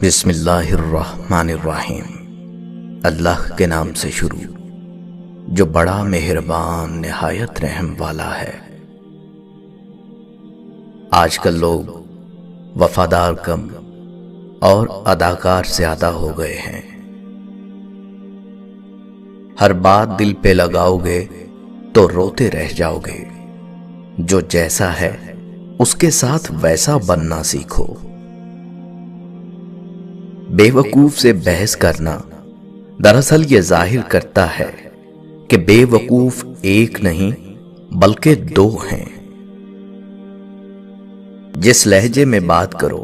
بسم اللہ الرحمن الرحیم۔ اللہ کے نام سے شروع جو بڑا مہربان نہایت رحم والا ہے۔ آج کل لوگ وفادار کم اور اداکار زیادہ ہو گئے ہیں۔ ہر بات دل پہ لگاؤ گے تو روتے رہ جاؤ گے۔ جو جیسا ہے اس کے ساتھ ویسا بننا سیکھو۔ بے وقوف سے بحث کرنا دراصل یہ ظاہر کرتا ہے کہ بے وقوف ایک نہیں بلکہ دو ہیں۔ جس لہجے میں بات کرو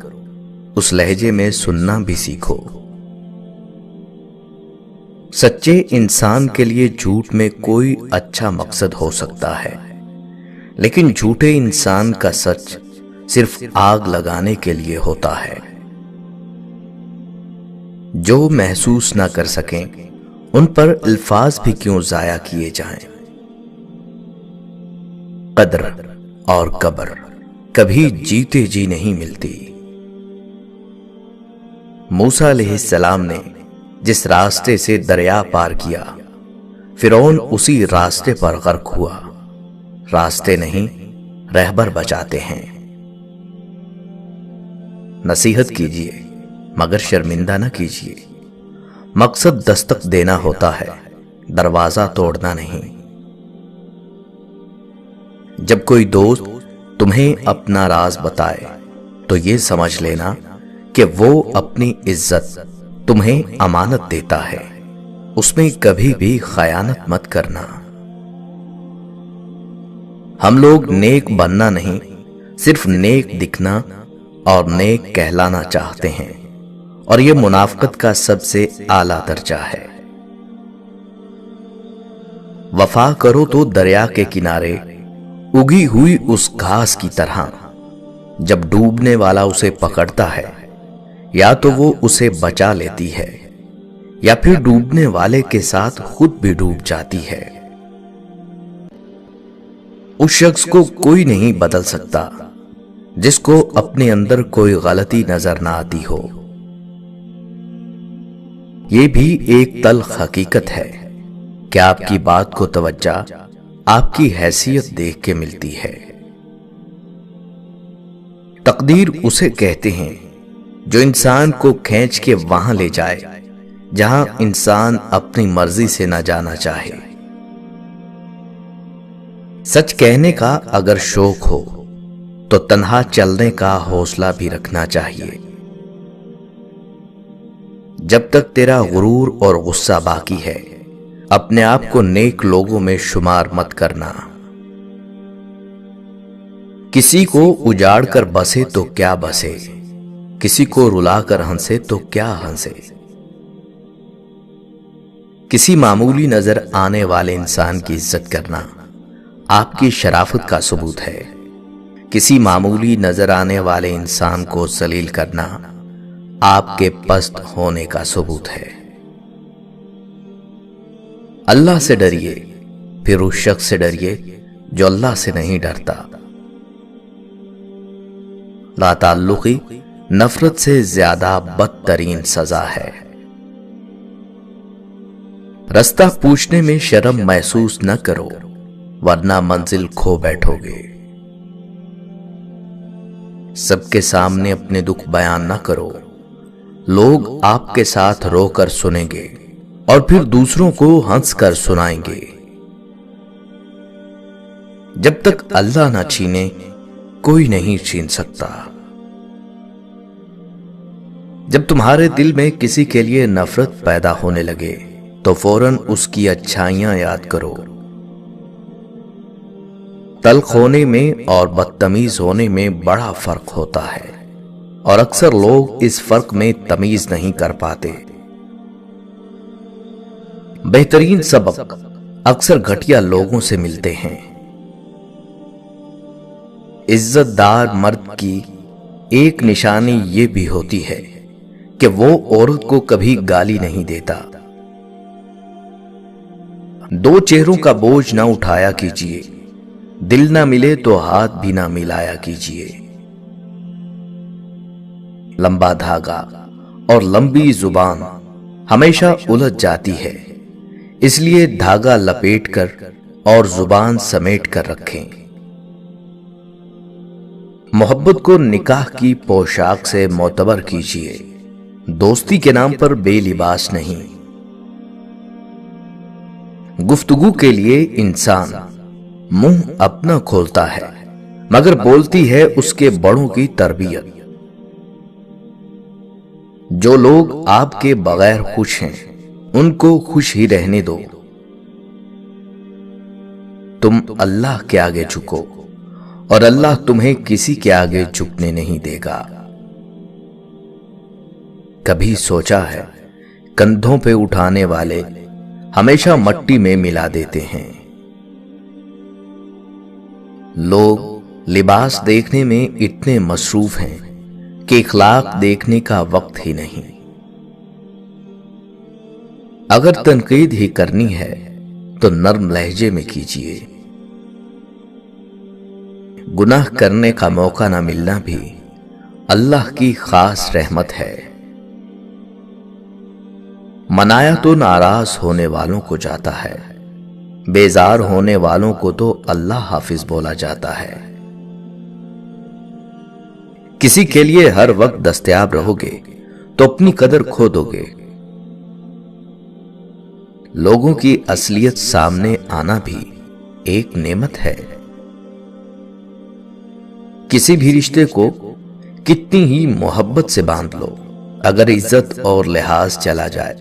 اس لہجے میں سننا بھی سیکھو۔ سچے انسان کے لیے جھوٹ میں کوئی اچھا مقصد ہو سکتا ہے، لیکن جھوٹے انسان کا سچ صرف آگ لگانے کے لیے ہوتا ہے۔ جو محسوس نہ کر سکیں ان پر الفاظ بھی کیوں ضائع کیے جائیں۔ قدر اور قبر کبھی جیتے جی نہیں ملتی۔ موسیٰ علیہ السلام نے جس راستے سے دریا پار کیا، فرعون اسی راستے پر غرق ہوا۔ راستے نہیں رہبر بچاتے ہیں۔ نصیحت کیجیے مگر شرمندہ نہ کیجیے۔ مقصد دستک دینا ہوتا ہے، دروازہ توڑنا نہیں۔ جب کوئی دوست تمہیں اپنا راز بتائے تو یہ سمجھ لینا کہ وہ اپنی عزت تمہیں امانت دیتا ہے۔ اس میں کبھی بھی خیانت مت کرنا۔ ہم لوگ نیک بننا نہیں، صرف نیک دکھنا اور نیک کہلانا چاہتے ہیں، اور یہ منافقت کا سب سے اعلیٰ درجہ ہے۔ وفا کرو تو دریا کے کنارے اگی ہوئی اس گھاس کی طرح۔ جب ڈوبنے والا اسے پکڑتا ہے یا تو وہ اسے بچا لیتی ہے یا پھر ڈوبنے والے کے ساتھ خود بھی ڈوب جاتی ہے۔ اس شخص کو کوئی نہیں بدل سکتا جس کو اپنے اندر کوئی غلطی نظر نہ آتی ہو۔ یہ بھی ایک تلخ حقیقت ہے کہ آپ کی بات کو توجہ آپ کی حیثیت دیکھ کے ملتی ہے۔ تقدیر اسے کہتے ہیں جو انسان کو کھینچ کے وہاں لے جائے جہاں انسان اپنی مرضی سے نہ جانا چاہے۔ سچ کہنے کا اگر شوق ہو تو تنہا چلنے کا حوصلہ بھی رکھنا چاہیے۔ جب تک تیرا غرور اور غصہ باقی ہے اپنے آپ کو نیک لوگوں میں شمار مت کرنا۔ کسی کو اجاڑ کر بسے تو کیا بسے، کسی کو رلا کر ہنسے تو کیا ہنسے۔ کسی معمولی نظر آنے والے انسان کی عزت کرنا آپ کی شرافت کا ثبوت ہے۔ کسی معمولی نظر آنے والے انسان کو ذلیل کرنا آپ کے پست ہونے کا ثبوت ہے۔ اللہ سے ڈریے پھر اس شخص سے ڈریے جو اللہ سے نہیں ڈرتا۔ لا تعلقی نفرت سے زیادہ بدترین سزا ہے۔ رستہ پوچھنے میں شرم محسوس نہ کرو ورنہ منزل کھو بیٹھو گے۔ سب کے سامنے اپنے دکھ بیان نہ کرو، لوگ آپ کے ساتھ رو کر سنیں گے اور پھر دوسروں کو ہنس کر سنائیں گے۔ جب تک اللہ نہ چھینے کوئی نہیں چھین سکتا۔ جب تمہارے دل میں کسی کے لیے نفرت پیدا ہونے لگے تو فوراً اس کی اچھائیاں یاد کرو۔ تلخ ہونے میں اور بدتمیز ہونے میں بڑا فرق ہوتا ہے، اور اکثر لوگ اس فرق میں تمیز نہیں کر پاتے۔ بہترین سبق اکثر گھٹیا لوگوں سے ملتے ہیں۔ عزت دار مرد کی ایک نشانی یہ بھی ہوتی ہے کہ وہ عورت کو کبھی گالی نہیں دیتا۔ دو چہروں کا بوجھ نہ اٹھایا کیجیے، دل نہ ملے تو ہاتھ بھی نہ ملایا کیجیے۔ لمبا دھاگا اور لمبی زبان ہمیشہ الجھ جاتی ہے، اس لیے دھاگا لپیٹ کر اور زبان سمیٹ کر رکھیں۔ محبت کو نکاح کی پوشاک سے معتبر کیجیے، دوستی کے نام پر بے لباس نہیں۔ گفتگو کے لیے انسان منہ اپنا کھولتا ہے، مگر بولتی ہے اس کے بڑوں کی تربیت۔ جو لوگ آپ کے بغیر خوش ہیں ان کو خوش ہی رہنے دو۔ تم اللہ کے آگے جھکو اور اللہ تمہیں کسی کے آگے جھکنے نہیں دے گا۔ کبھی سوچا ہے کندھوں پہ اٹھانے والے ہمیشہ مٹی میں ملا دیتے ہیں۔ لوگ لباس دیکھنے میں اتنے مصروف ہیں کہ اخلاق دیکھنے کا وقت ہی نہیں۔ اگر تنقید ہی کرنی ہے تو نرم لہجے میں کیجیے۔ گناہ کرنے کا موقع نہ ملنا بھی اللہ کی خاص رحمت ہے۔ منایا تو ناراض ہونے والوں کو جاتا ہے، بیزار ہونے والوں کو تو اللہ حافظ بولا جاتا ہے۔ کسی کے لیے ہر وقت دستیاب رہو گے تو اپنی قدر کھو دو گے۔ لوگوں کی اصلیت سامنے آنا بھی ایک نعمت ہے۔ کسی بھی رشتے کو کتنی ہی محبت سے باندھ لو، اگر عزت اور لحاظ چلا جائے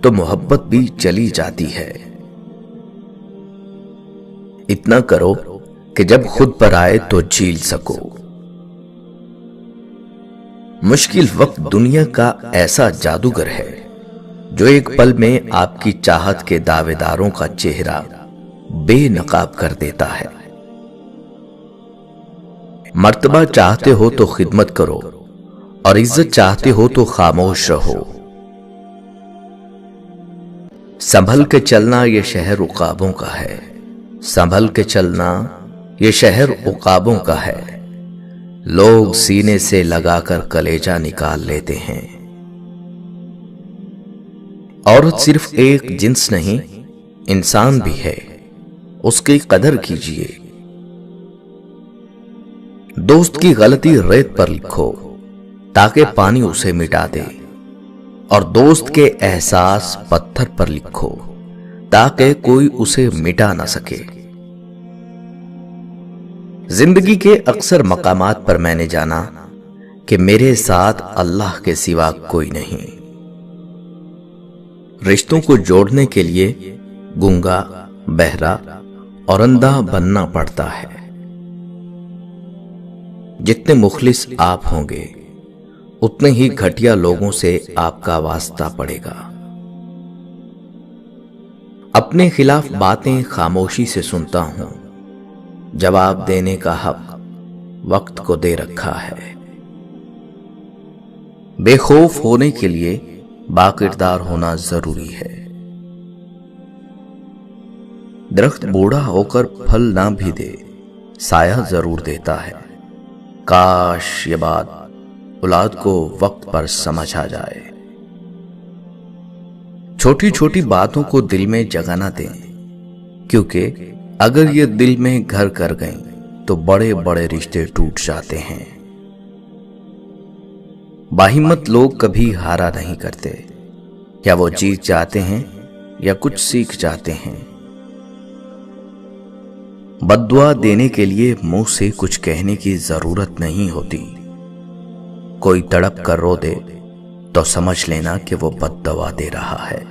تو محبت بھی چلی جاتی ہے۔ اتنا کرو کہ جب خود پر آئے تو جھیل سکو۔ مشکل وقت دنیا کا ایسا جادوگر ہے جو ایک پل میں آپ کی چاہت کے دعوے داروں کا چہرہ بے نقاب کر دیتا ہے۔ مرتبہ چاہتے ہو تو خدمت کرو اور عزت چاہتے ہو تو خاموش رہو۔ سنبھل کے چلنا یہ شہر عقابوں کا ہے، سنبھل کے چلنا یہ شہر عقابوں کا ہے۔ لوگ سینے سے لگا کر کلیجہ نکال لیتے ہیں۔ عورت صرف ایک جنس نہیں، انسان بھی ہے، اس کی قدر کیجیے۔ دوست کی غلطی ریت پر لکھو تاکہ پانی اسے مٹا دے، اور دوست کے احساس پتھر پر لکھو تاکہ کوئی اسے مٹا نہ سکے۔ زندگی کے اکثر مقامات پر میں نے جانا کہ میرے ساتھ اللہ کے سوا کوئی نہیں۔ رشتوں کو جوڑنے کے لیے گنگا، بہرا اور اندھا بننا پڑتا ہے۔ جتنے مخلص آپ ہوں گے اتنے ہی گھٹیا لوگوں سے آپ کا واسطہ پڑے گا۔ اپنے خلاف باتیں خاموشی سے سنتا ہوں، جواب دینے کا حق وقت کو دے رکھا ہے۔ بے خوف ہونے کے لیے باکردار ہونا ضروری ہے۔ درخت بوڑھا ہو کر پھل نہ بھی دے، سایہ ضرور دیتا ہے۔ کاش یہ بات اولاد کو وقت پر سمجھ آ جائے۔ چھوٹی چھوٹی باتوں کو دل میں جگہ نہ دیں، کیونکہ اگر یہ دل میں گھر کر گئیں تو بڑے بڑے رشتے ٹوٹ جاتے ہیں۔ باہمت لوگ کبھی ہارا نہیں کرتے، یا وہ جیت جاتے ہیں یا کچھ سیکھ جاتے ہیں۔ بد دعا دینے کے لیے منہ سے کچھ کہنے کی ضرورت نہیں ہوتی۔ کوئی تڑپ کر رو دے تو سمجھ لینا کہ وہ بد دعا دے رہا ہے۔